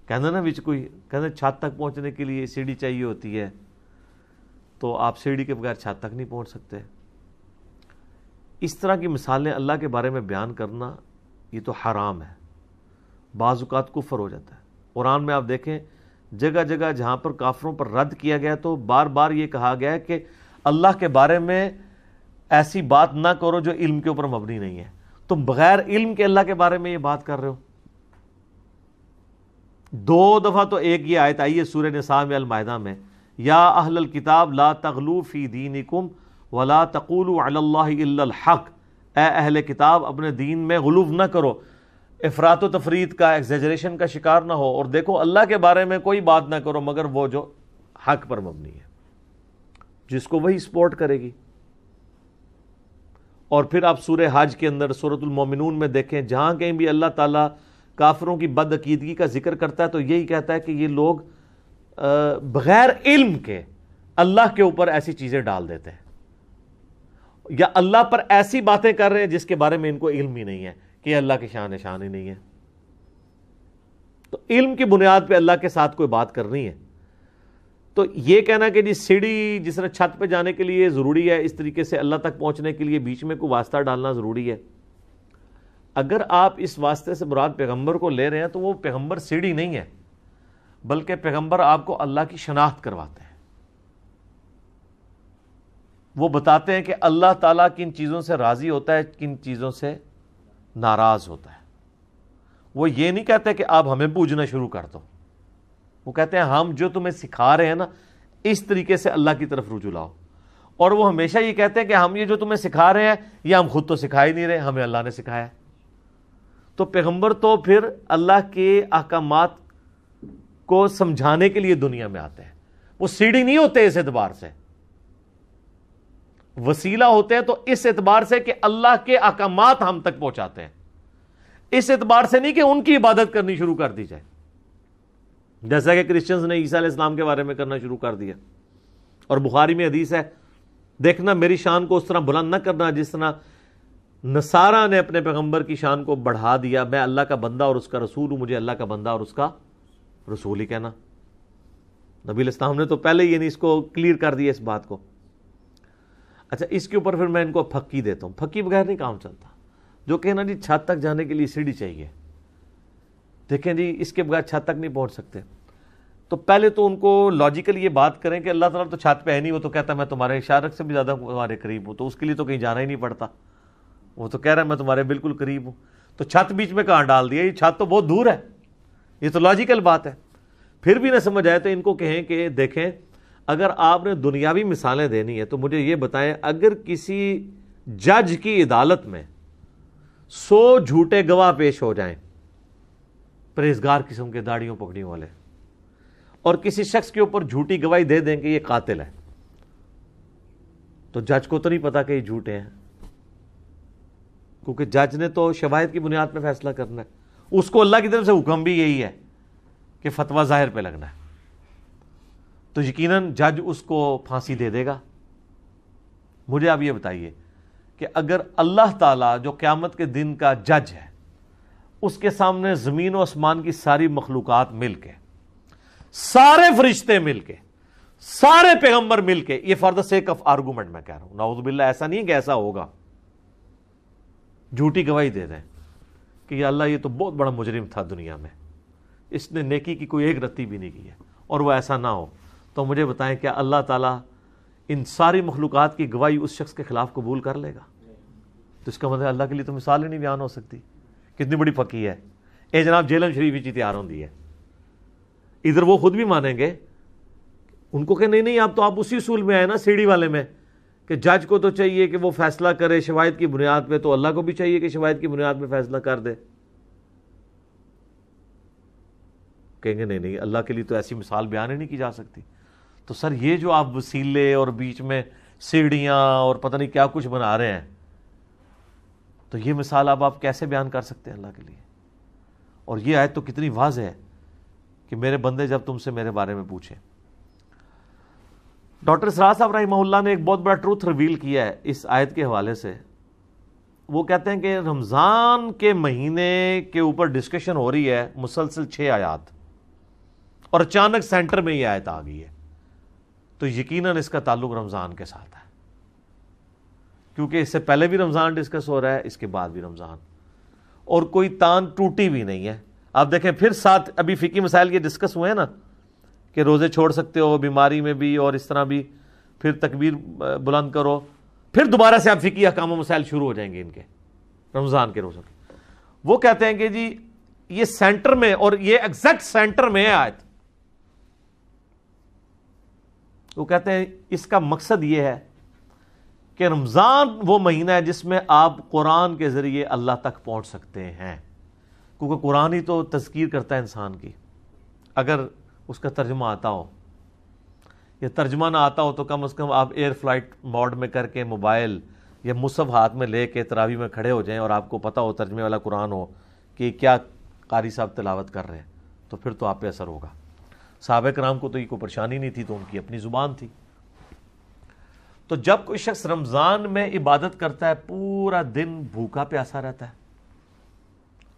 کہنا نا وچ کوئی کہنا چھت تک پہنچنے کے لیے سیڑھی چاہیے ہوتی ہے، تو آپ سیڑھی کے بغیر چھت تک نہیں پہنچ سکتے۔ اس طرح کی مثالیں اللہ کے بارے میں بیان کرنا یہ تو حرام ہے، بعض اوقات کفر ہو جاتا ہے۔ قرآن میں آپ دیکھیں جگہ جگہ جہاں پر کافروں پر رد کیا گیا تو بار بار یہ کہا گیا ہے کہ اللہ کے بارے میں ایسی بات نہ کرو جو علم کے اوپر مبنی نہیں ہے۔ تم بغیر علم کے اللہ کے بارے میں یہ بات کر رہے ہو۔ 2 دفعہ تو ایک یہ آیت آئی ہے سورہ نساء میں المائدہ میں، یا اہل الکتاب لا تغلو فی دینکم ولا تقولوا علی اللہ الا الحق، اے اہل کتاب اپنے دین میں غلو نہ کرو، افراط و تفرید کا ایگزیجریشن کا شکار نہ ہو، اور دیکھو اللہ کے بارے میں کوئی بات نہ کرو مگر وہ جو حق پر مبنی ہے، جس کو وہی سپورٹ کرے گی۔ اور پھر آپ سورہ حج کے اندر سورۃ المومنون میں دیکھیں، جہاں کہیں بھی اللہ تعالیٰ کافروں کی بد عقیدگی کا ذکر کرتا ہے تو یہی کہتا ہے کہ یہ لوگ بغیر علم کے اللہ کے اوپر ایسی چیزیں ڈال دیتے ہیں، یا اللہ پر ایسی باتیں کر رہے ہیں جس کے بارے میں ان کو علم ہی نہیں ہے کہ اللہ کی شان ہی نہیں ہے۔ تو علم کی بنیاد پہ اللہ کے ساتھ کوئی بات کرنی ہے تو یہ کہنا کہ جی سیڑھی جس طرح چھت پہ جانے کے لیے ضروری ہے، اس طریقے سے اللہ تک پہنچنے کے لیے بیچ میں کوئی واسطہ ڈالنا ضروری ہے۔ اگر آپ اس واسطے سے مراد پیغمبر کو لے رہے ہیں تو وہ پیغمبر سیڑھی نہیں ہے، بلکہ پیغمبر آپ کو اللہ کی شناخت کرواتے ہیں، وہ بتاتے ہیں کہ اللہ تعالیٰ کن چیزوں سے راضی ہوتا ہے، کن چیزوں سے ناراض ہوتا ہے۔ وہ یہ نہیں کہتے کہ آپ ہمیں پوجنا شروع کر دو، وہ کہتے ہیں ہم جو تمہیں سکھا رہے ہیں نا اس طریقے سے اللہ کی طرف رجوع لاؤ۔ اور وہ ہمیشہ یہ کہتے ہیں کہ ہم یہ جو تمہیں سکھا رہے ہیں یہ ہم خود تو سکھا ہی نہیں رہے، ہمیں اللہ نے سکھایا ہے۔ تو پیغمبر تو پھر اللہ کے احکامات کو سمجھانے کے لیے دنیا میں آتے ہیں، وہ سیڑھی نہیں ہوتے اس اعتبار سے، وسیلہ ہوتے ہیں تو اس اعتبار سے کہ اللہ کے احکامات ہم تک پہنچاتے ہیں، اس اعتبار سے نہیں کہ ان کی عبادت کرنی شروع کر دی جائے، جیسا کہ کرسچنز نے عیسیٰ علیہ السلام کے بارے میں کرنا شروع کر دیا۔ اور بخاری میں حدیث ہے، دیکھنا میری شان کو اس طرح بلند نہ کرنا جس طرح نصارہ نے اپنے پیغمبر کی شان کو بڑھا دیا، میں اللہ کا بندہ اور اس کا رسول ہوں، مجھے اللہ کا بندہ اور اس کا رسول ہی کہنا۔ نبی علیہ السلام نے تو پہلے ہی اس کو کلیئر کر دیا اس بات کو۔ اچھا، اس کے اوپر پھر میں ان کو پھکی دیتا ہوں، پھکی بغیر نہیں کام چلتا۔ جو کہنا جی چھت تک جانے کے لیے سیڑھی چاہیے، دیکھیں جی اس کے بغیر چھت تک نہیں پہنچ سکتے، تو پہلے تو ان کو لاجیکل یہ بات کریں کہ اللہ تعالیٰ تو چھت پہ ہے نہیں، وہ تو کہتا ہے میں تمہارے اشارت سے بھی زیادہ تمہارے قریب ہوں، تو اس کے لیے تو کہیں جانا ہی نہیں پڑتا، وہ تو کہہ رہا ہے میں تمہارے بالکل قریب ہوں، تو چھت بیچ میں کہاں ڈال دیا، یہ چھت تو بہت دور ہے، یہ تو لاجیکل بات ہے۔ پھر بھی نہ سمجھ آئے تو ان کو کہیں کہ دیکھیں اگر آپ نے دنیاوی مثالیں دینی ہے تو مجھے یہ بتائیں، اگر کسی جج کی عدالت میں 100 جھوٹے گواہ پیش ہو جائیں، پرہیزگار قسم کے داڑھیوں پگڑیوں والے، اور کسی شخص کے اوپر جھوٹی گواہی دے دیں کہ یہ قاتل ہے، تو جج کو تو نہیں پتا کہ یہ جھوٹے ہیں، کیونکہ جج نے تو شواہد کی بنیاد پہ فیصلہ کرنا ہے، اس کو اللہ کی طرف سے حکم بھی یہی ہے کہ فتویٰ ظاہر پہ لگنا ہے، تو یقیناً جج اس کو پھانسی دے دے گا۔ مجھے آپ یہ بتائیے کہ اگر اللہ تعالیٰ جو قیامت کے دن کا جج ہے، اس کے سامنے زمین و آسمان کی ساری مخلوقات مل کے، سارے فرشتے مل کے، سارے پیغمبر مل کے، یہ for the sake of argument میں کہہ رہا ہوں، نعوذ باللہ ایسا نہیں ہے کہ ایسا ہوگا، جھوٹی گواہی دے دیں کہ یا اللہ یہ تو بہت بڑا مجرم تھا دنیا میں، اس نے نیکی کی کوئی ایک رتی بھی نہیں کی ہے، اور وہ ایسا نہ ہو، تو مجھے بتائیں کیا اللہ تعالیٰ ان ساری مخلوقات کی گواہی اس شخص کے خلاف قبول کر لے گا؟ تو اس کا مطلب اللہ کے لیے تو مثال ہی نہیں بیان ہو سکتی، کتنی بڑی پکی ہے۔ اے جناب جیلن شریف ہی تیار ہوندی ہے، ادھر وہ خود بھی مانیں گے، ان کو کہ نہیں آپ تو آپ اسی اصول میں آئے نا سیڑھی والے میں، کہ جج کو تو چاہیے کہ وہ فیصلہ کرے شواہد کی بنیاد پہ، تو اللہ کو بھی چاہیے کہ شواہد کی بنیاد پہ فیصلہ کر دے۔ کہیں گے نہیں اللہ کے لیے تو ایسی مثال بیان ہی نہیں کی جا سکتی۔ تو سر یہ جو آپ وسیلے اور بیچ میں سیڑھیاں اور پتہ نہیں کیا کچھ بنا رہے ہیں، تو یہ مثال آپ کیسے بیان کر سکتے ہیں اللہ کے لیے؟ اور یہ آیت تو کتنی واضح ہے کہ میرے بندے جب تم سے میرے بارے میں پوچھیں۔ ڈاکٹر اسرار صاحب رحمہ اللہ نے ایک بہت بڑا ٹروتھ ریویل کیا ہے اس آیت کے حوالے سے۔ وہ کہتے ہیں کہ رمضان کے مہینے کے اوپر ڈسکشن ہو رہی ہے مسلسل 6 آیات، اور اچانک سینٹر میں یہ آیت آ گئی ہے، تو یقیناً اس کا تعلق رمضان کے ساتھ ہے، کیونکہ اس سے پہلے بھی رمضان ڈسکس ہو رہا ہے، اس کے بعد بھی رمضان، اور کوئی تان ٹوٹی بھی نہیں ہے۔ آپ دیکھیں پھر ساتھ ابھی فقہی مسائل یہ ڈسکس ہوئے ہیں نا، کہ روزے چھوڑ سکتے ہو بیماری میں بھی اور اس طرح بھی، پھر تکبیر بلند کرو، پھر دوبارہ سے آپ فقہی احکام و مسائل شروع ہو جائیں گے ان کے رمضان کے روزوں کے۔ وہ کہتے ہیں کہ جی یہ سینٹر میں، اور یہ ایگزیکٹ سینٹر میں ہے آیت۔ وہ کہتے ہیں اس کا مقصد یہ ہے کہ رمضان وہ مہینہ ہے جس میں آپ قرآن کے ذریعے اللہ تک پہنچ سکتے ہیں، کیونکہ قرآن ہی تو تذکیر کرتا ہے انسان کی۔ اگر اس کا ترجمہ آتا ہو یا ترجمہ نہ آتا ہو تو کم از کم آپ ایئر فلائٹ موڈ میں کر کے موبائل یا مصحف ہاتھ میں لے کے تراویح میں کھڑے ہو جائیں، اور آپ کو پتہ ہو ترجمے والا قرآن ہو کہ کیا قاری صاحب تلاوت کر رہے ہیں، تو پھر تو آپ پہ اثر ہوگا۔ صحابہ کرام کو تو یہ کوئی پریشانی نہیں تھی، تو ان کی اپنی زبان تھی۔ تو جب کوئی شخص رمضان میں عبادت کرتا ہے، پورا دن بھوکا پیاسا رہتا ہے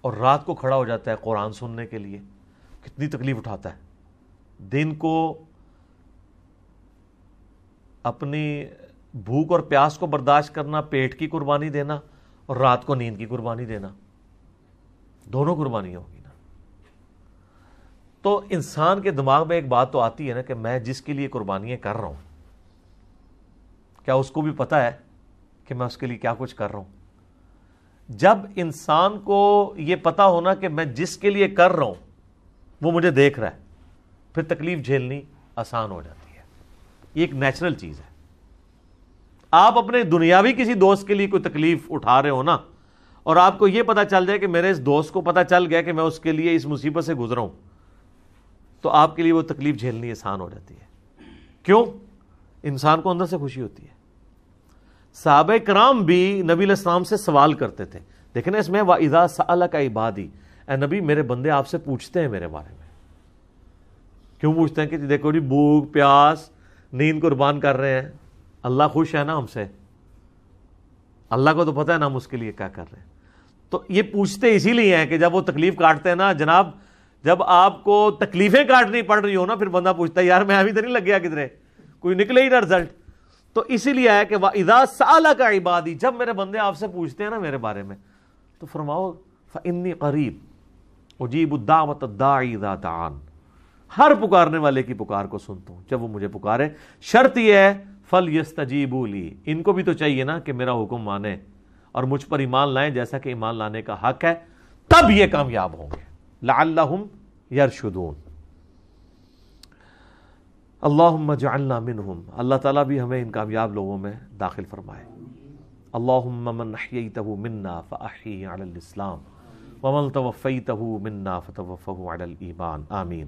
اور رات کو کھڑا ہو جاتا ہے قرآن سننے کے لیے، کتنی تکلیف اٹھاتا ہے، دن کو اپنی بھوک اور پیاس کو برداشت کرنا، پیٹ کی قربانی دینا، اور رات کو نیند کی قربانی دینا، دونوں قربانی ہوگی نا۔ تو انسان کے دماغ میں ایک بات تو آتی ہے نا کہ میں جس کے لیے قربانیاں کر رہا ہوں، کیا اس کو بھی پتہ ہے کہ میں اس کے لیے کیا کچھ کر رہا ہوں؟ جب انسان کو یہ پتہ ہونا کہ میں جس کے لیے کر رہا ہوں وہ مجھے دیکھ رہا ہے، پھر تکلیف جھیلنی آسان ہو جاتی ہے۔ یہ ایک نیچرل چیز ہے۔ آپ اپنے دنیاوی کسی دوست کے لیے کوئی تکلیف اٹھا رہے ہو نا، اور آپ کو یہ پتہ چل جائے کہ میرے اس دوست کو پتہ چل گیا کہ میں اس کے لیے اس مصیبت سے گزرا ہوں، تو آپ کے لیے وہ تکلیف جھیلنی آسان ہو جاتی ہے۔ کیوں؟ انسان کو اندر سے خوشی ہوتی ہے۔ صحابہ کرام بھی نبی علیہ السلام سے سوال کرتے تھے، دیکھیں نا اس میں وَإِذَا سَأَلَكَ عِبَادِي، اے نبی میرے بندے آپ سے پوچھتے ہیں میرے بارے میں۔ کیوں پوچھتے ہیں؟ کہ دیکھو جی بھوک پیاس نیند قربان کر رہے ہیں، اللہ خوش ہے نا ہم سے، اللہ کو تو پتہ ہے نا ہم اس کے لیے کیا کر رہے ہیں. تو یہ پوچھتے اسی لیے ہیں کہ جب وہ تکلیف کاٹتے ہیں نا جناب، جب آپ کو تکلیفیں کاٹنی پڑ رہی ہو نا، پھر بندہ پوچھتا ہے یار میں ابھی تو نہیں لگ گیا کدھرے، کوئی نکلے ہی نہ رزلٹ. تو اسی لیے ہے کہ وَإِذَا سَأَلَكَ عِبَادِي، جب میرے بندے آپ سے پوچھتے ہیں نا میرے بارے میں، تو فرماؤ فَإِنِّي قَرِيب أُجِيبُ الدَّعْوَةَ الدَّاعِي إِذَا دَعَانِ، ہر پکارنے والے کی پکار کو سنتا ہوں جب وہ مجھے پکارے. شرط یہ ہے فَلْيَسْتَجِيبُوا لِي، ان کو بھی تو چاہیے نا کہ میرا حکم مانے اور مجھ پر ایمان لائیں جیسا کہ ایمان لانے کا حق ہے، تب یہ کامیاب ہوں گے. لعلہم یرشدون. اللہم اجعلنا منہم، اللہ تعالیٰ بھی ہمیں ان کامیاب لوگوں میں داخل فرمائے. اللہم من احییتہ منا فاحیہ علی الاسلام ومن توفیتہ منا فتوفہ علی الایمان. آمین.